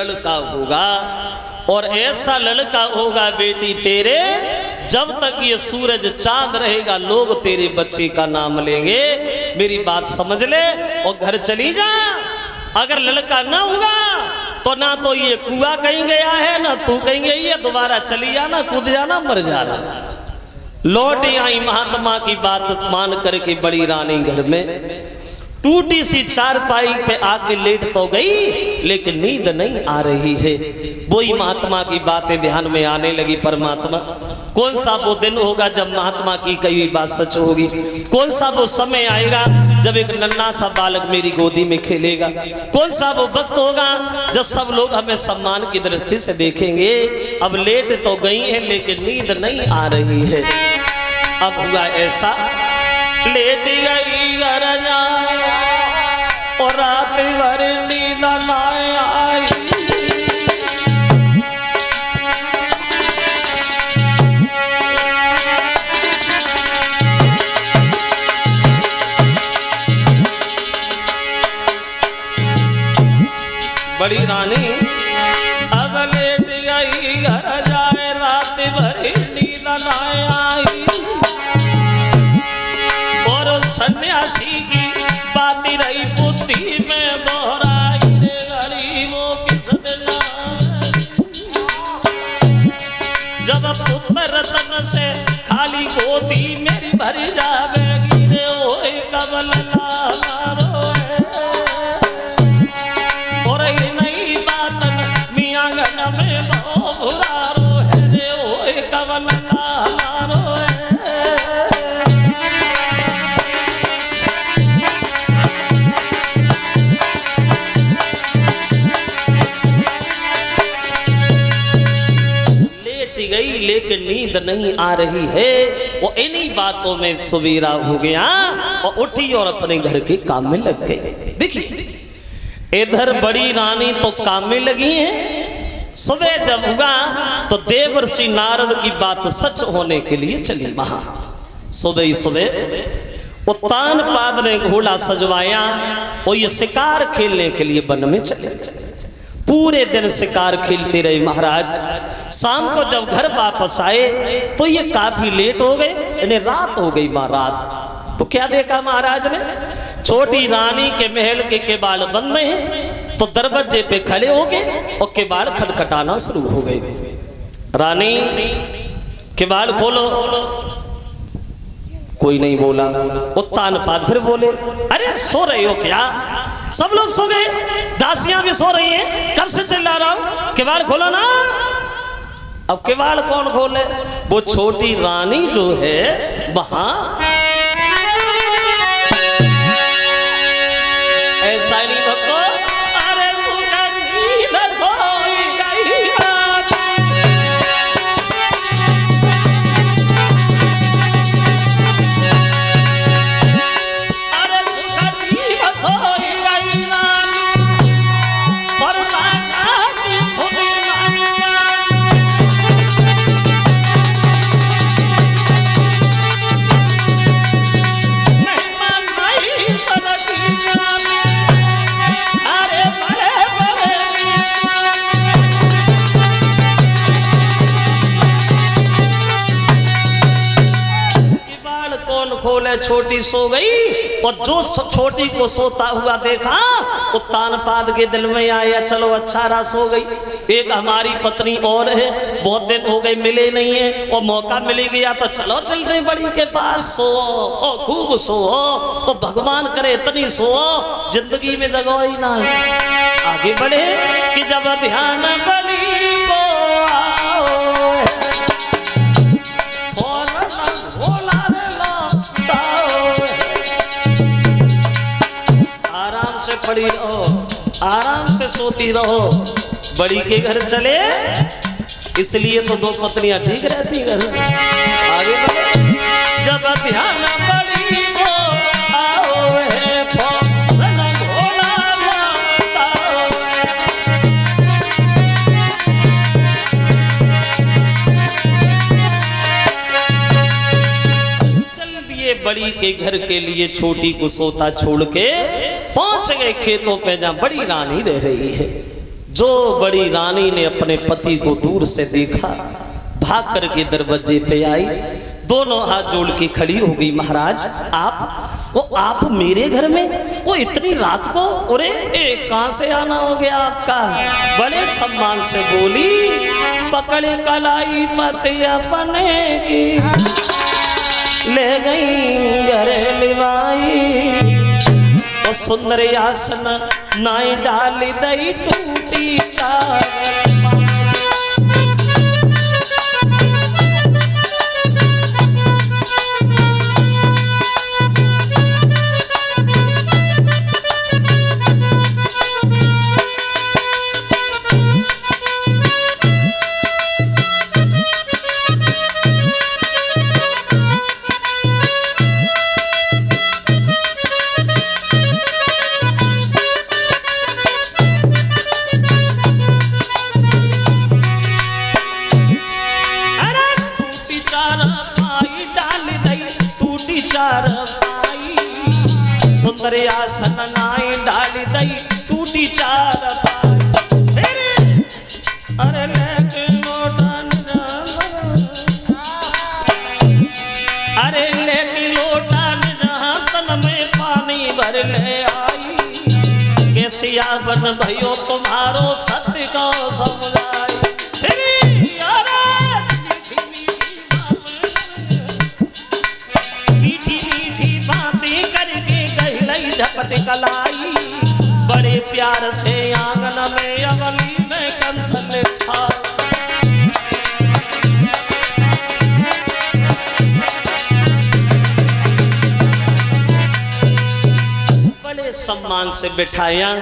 लड़का होगा और ऐसा लड़का होगा बेटी तेरे, जब तक ये सूरज चांद रहेगा लोग तेरे बच्चे का नाम लेंगे। मेरी बात समझ ले और घर चली जा। अगर लड़का ना होगा तो ना तो ये कुआं कहीं गया है ना तू कहीं गई है, दोबारा चली जाना, कूद जाना, मर जाना। लौट आई महात्मा की बात मान करके बड़ी रानी घर में टूटी सी चारपाई पे आके लेट तो गई, लेकिन नींद नहीं आ रही है। वही महात्मा की बातें ध्यान में आने लगी। परमात्मा, कौन सा वो दिन होगा जब महात्मा की कही बात सच होगी? कौन सा वो समय आएगा जब एक नन्हा सा बालक मेरी गोदी में खेलेगा? कौन सा वो वक्त होगा जब सब लोग हमें सम्मान की दृष्टि से देखेंगे? अब लेट तो गई है लेकिन नींद नहीं आ रही है। अब हुआ ऐसा, लेट गई घर जाए और रात भर नींद न आई। बड़ी रानी अब लेट गई घर जाए, रात भर नींद न आई। और सन्यासी की बात रही बुद्धि में दोहराई, गरीबों किस जब पुत्र रतन से खाली गोदी मेरी भरी जावेगी रे, ओए कबल और नई बातन मियां गन में बहु बुरा रो है रे, ओए कबल गई लेकिन नींद नहीं आ रही है। वो इन्हीं बातों में सवेरा हो गया और उठी और अपने घर के काम में लग गई। देखिए इधर बड़ी रानी तो काम में लगी है। सुबह जब हुआ तो देवर्षि नारद की बात सच होने के लिए चली वहां। सुबह ही सुबह उत्तान पाद ने घोड़ा सजवाया और ये शिकार खेलने के लिए वन में चले। पूरे दिन शिकार खेलते रहे महाराज। शाम को जब घर वापस आए तो ये काफी लेट हो गए, इन्हें रात हो गई। रात तो क्या देखा महाराज ने, छोटी रानी के महल के केबाड़ बंद हैं तो दरवाजे पे खड़े हो गए और केबाड़ खटखटाना शुरू हो गए। रानी केबाड़ खोलो, कोई नहीं बोला। उत्तान पाद फिर बोले, अरे सो रहे हो क्या? सब लोग सो गए, दासियां भी सो रही हैं, कब से चिल्ला रहा हूं, केबाड़ खोलो ना। अब केबाड़ कौन खोले? वो छोटी रानी जो है वहां। ऐसा नहीं भक्तो, अरे सुगंधी सोई गई खोले। छोटी सो गई और जो छोटी को सोता हुआ देखा उत्तान पाद के दिल में आया, चलो अच्छा रहा सो गई। एक हमारी पत्नी और है, बहुत दिन हो गए मिले नहीं है और मौका मिल गया तो चलो चल रहे बड़ी के पास, सो खूब सो तो भगवान करे इतनी सो जिंदगी में जगह ही ना है। आगे बढ़े कि जब ध्यान बली को से पड़ी रहो, आराम से सोती रहो। बड़ी के घर चले इसलिए तो दो पत्नियां ठीक रहती घर। आगे बढ़े जब ध्यान बड़ी को आओ है घोड़ा चल दिए बड़ी के घर के लिए। छोटी को सोता छोड़ के पहुंच गए खेतों पे जहां बड़ी रानी रह रही है। जो बड़ी रानी ने अपने पति को दूर से देखा, भाग करके दरवाजे पे आई, दोनों हाथ जोड़ के खड़ी हो गई। महाराज आप मेरे घर में, वो इतनी रात को, अरे कहाँ से आना हो गया आपका? बड़े सम्मान से बोली, पकड़े कलाई पति अपने की, ले गई घर लिवाई, वो सुंदर आसन नाई डाल दई टूटी चादर। सुंदर आसन नाई डाल दई टूटी चारपाई, अरे लेके लोटन, अरे लेके लोटन तन में पानी भर ले आई, कैसिया बन भयो तुम्हारो सत्य को समझाई। झपट कलाई, बड़े प्यार से आंगन में अगली में कंथन था, बड़े सम्मान से बिठाया।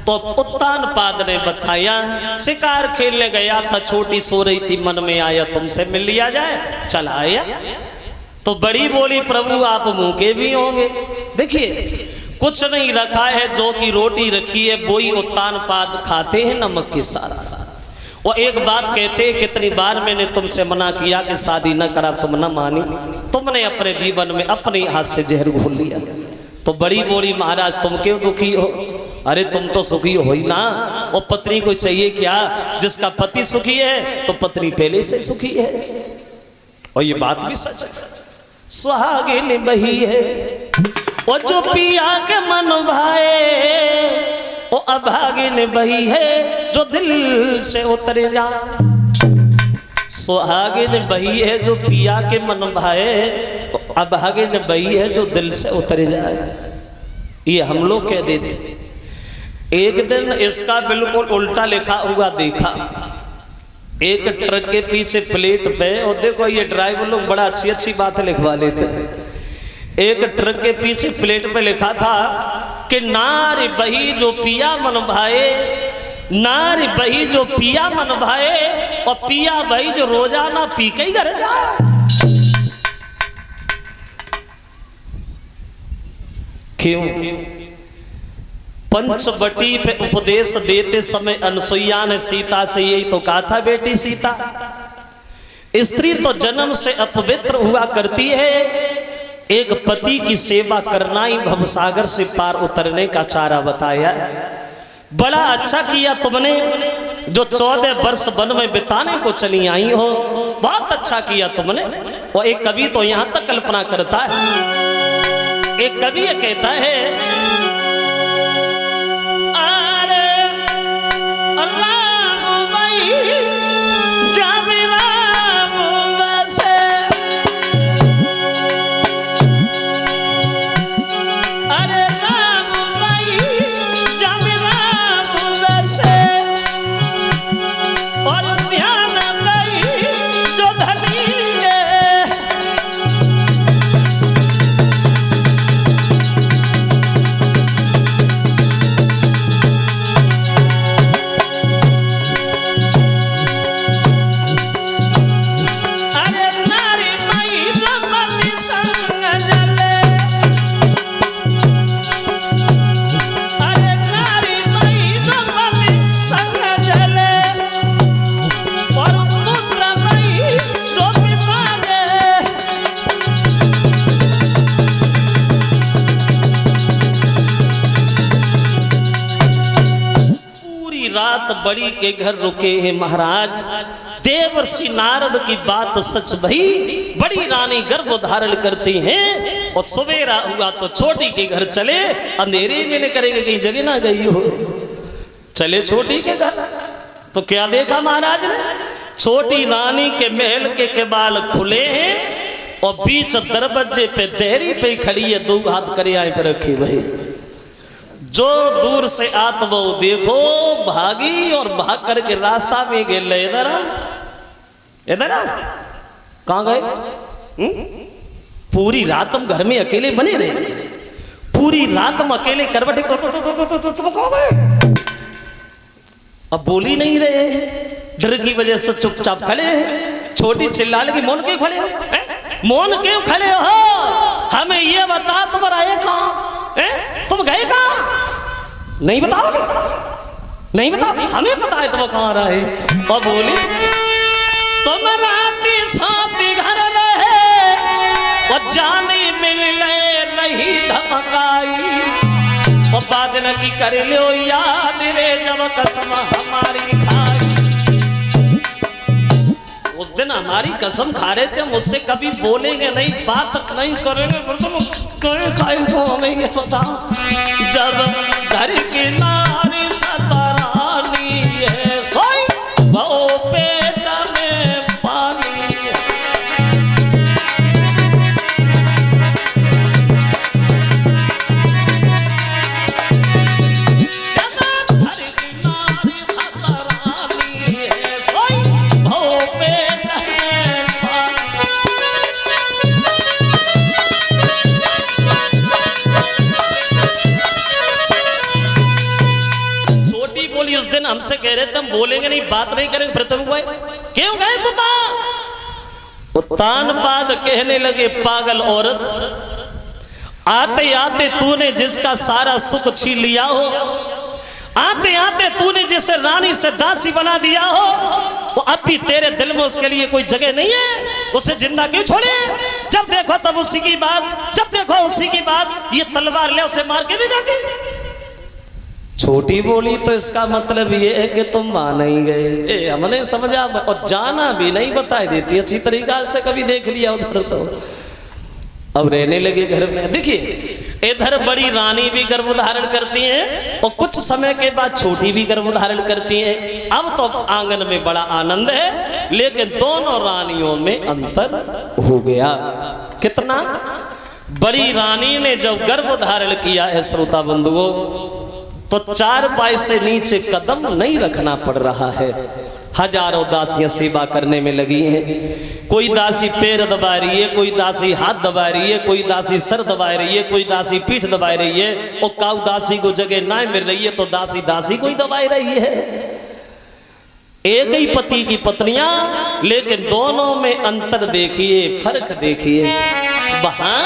तो उत्तानपाद ने बताया, शिकार खेलने गया था, छोटी सो रही थी, मन में आया तुमसे मिल लिया जाए, चला आया। तो बड़ी बोली, प्रभु आप मुंह के भी होंगे, देखिए कुछ नहीं रखा है, जो की रोटी रखी है वही उत्तानपाद खाते हैं नमक के साथ। वो एक बात कहते, कितनी बार मैंने तुमसे मना किया कि शादी न करा, तुम न मानी, तुमने अपने जीवन में अपने हाथ से जहर घोल लिया। तो बड़ी बोली, महाराज तुम क्यों दुखी हो? अरे तुम तो सुखी हो ही ना, वो पत्नी को चाहिए क्या? जिसका पति सुखी है तो पत्नी पहले से सुखी है, और ये बात भी सच है। सुहागिन बही है वो जो पिया के मन भाए, वो अभागिन बही है जो दिल से उतर जाए। सुहागिन बही है जो पिया के मन भाए, अभागिन बही है जो दिल से उतर जाए। ये हम लोग कह देते। एक दिन इसका बिल्कुल उल्टा लिखा हुआ देखा, एक ट्रक के पीछे प्लेट पे, और देखो ये ड्राइवर लोग बड़ा अच्छी अच्छी बात लिखवा लेते हैं। एक ट्रक के पीछे प्लेट पे लिखा था कि नारी बही जो पिया मन भाए, नारी बही जो पिया मन भाए, और पिया बही जो रोजाना पी के ही घर जाए। क्यों? पंचवटी पे उपदेश देते समय अनसुईया ने सीता से यही तो कहा था, बेटी सीता, स्त्री तो जन्म से अपवित्र हुआ करती है, एक पति की सेवा करना ही भवसागर से पार उतरने का चारा बताया। बड़ा अच्छा किया तुमने जो 14 वर्ष वन में बिताने को चली आई हो, बहुत अच्छा किया तुमने। और एक कवि तो यहां तक कल्पना करता है, एक कवि ये कहता है, बड़ी के घर रुके हैं महाराज। देवर्षि नारद की बात सच भई, बड़ी रानी गर्भ धारण करती हैं और सवेरा हुआ तो छोटी के घर चले। अंधेरे में न करेंगे कहीं जगह ना गई हो, चले छोटी के घर तो क्या देखा महाराज ने, छोटी रानी के महल के केबाल खुले हैं और बीच दरवाजे पे देहरी पे खड़ी है, दो हाथ करियाए पे रखी भाई। जो दूर से आत वो देखो भागी और भाग करके रास्ता में गए। इधर आ, इधर आ, कहाँ गए? पूरी रात हम घर में अकेले बने रहे, पूरी रात हम अकेले करवटे तुम कहाँ गए? अब बोल ही नहीं रहे, डर की वजह से चुपचाप खड़े हैं। छोटी चिल्ला लगी, मौन क्यों खड़े हो? मौन क्यों खड़े हो? हमें ये बता तुम रहे कहाँ? तुम गए कहाँ? नहीं बताओगे? नहीं बताओ, हमें पता है तुम कहाँ रहे। और बोली तुम राती सांपी घर रहे और जानी मिलने नहीं धमकाई और बाद न की कर लो याद रे जब कसम हमारी खाई। उस दिन हमारी कसम खा रहे थे, मुझसे कभी बोलेंगे नहीं, बात नहीं करेंगे, फिर तुम खाए को हमें ये पता। जब घर की नारी सतरानी है सोई वो पेट में पानी है। उस दिन हमसे कह रहे थे हम बोलेंगे नहीं, बात नहीं करेंगे, फिर तुम गए क्यों गए तुम? तान बाद कहने लगे पागल औरत, आते आते तूने जिसका सारा सुख छीन लिया हो, आते आते तूने जिसे रानी से दासी बना दिया हो, वो अब भी तेरे दिल में उसके लिए कोई जगह नहीं है, उसे जिंदा क्यों छोड़े? जब देखो तब उसी की बात, जब देखो उसी की बात, ये तलवार ले उसे मार के भी जाती। छोटी बोली तो इसका मतलब ये है कि तुम मान ही गए। हमने समझा और जाना भी नहीं बता देती अच्छी तरीका से, कभी देख लिया उधर तो। अब रहने लगे घर में। देखिए इधर बड़ी रानी भी गर्भ धारण करती हैं और कुछ समय के बाद छोटी भी गर्भ धारण करती हैं। अब तो आंगन में बड़ा आनंद है, लेकिन दोनों रानियों में अंतर हो गया। कितना? बड़ी रानी ने जब गर्भ धारण किया है श्रोता बंधुओं, तो 4 पाई से नीचे कदम नहीं रखना पड़ रहा है। हजारों दासियां सेवा करने में लगी हैं। कोई दासी पैर दबा रही है, कोई दासी हाथ दबा रही है, कोई दासी सर दबा रही है, कोई दासी पीठ दबा रही है। और काऊ दासी को जगह ना मिल रही है तो दासी दासी को ही दबा रही है। एक ही पति की पत्नियां, लेकिन दोनों में अंतर देखिए, फर्क देखिए। वहां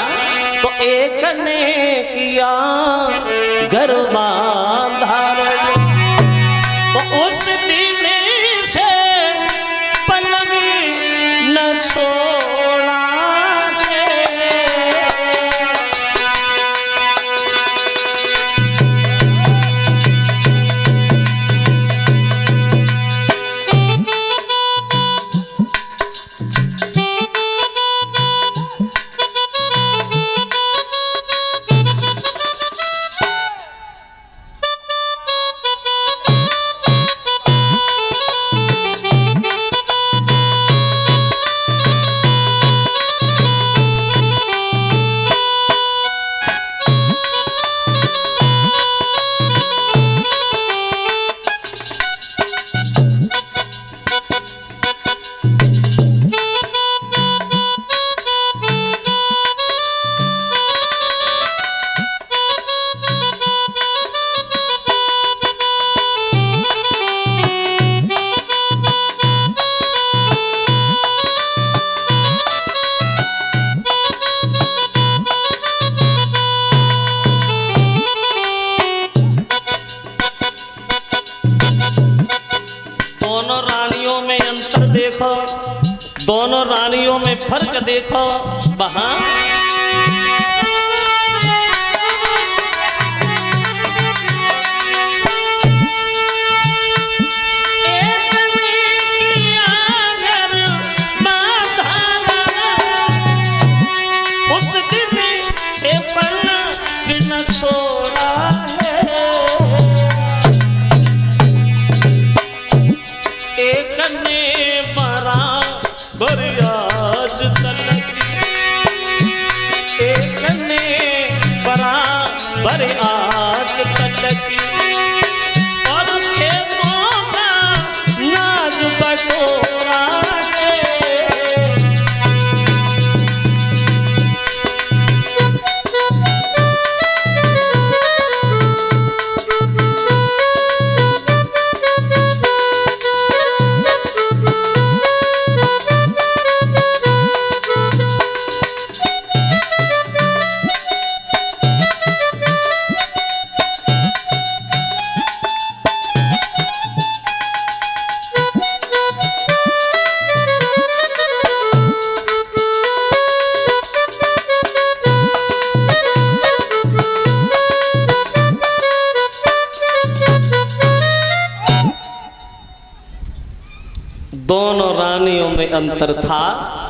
तो एक ने किया गर्भ धारण, उस दिन से पलवी न छोड़ा। दोनों रानियों में फर्क देखो। वहां दोनों रानियों में अंतर था।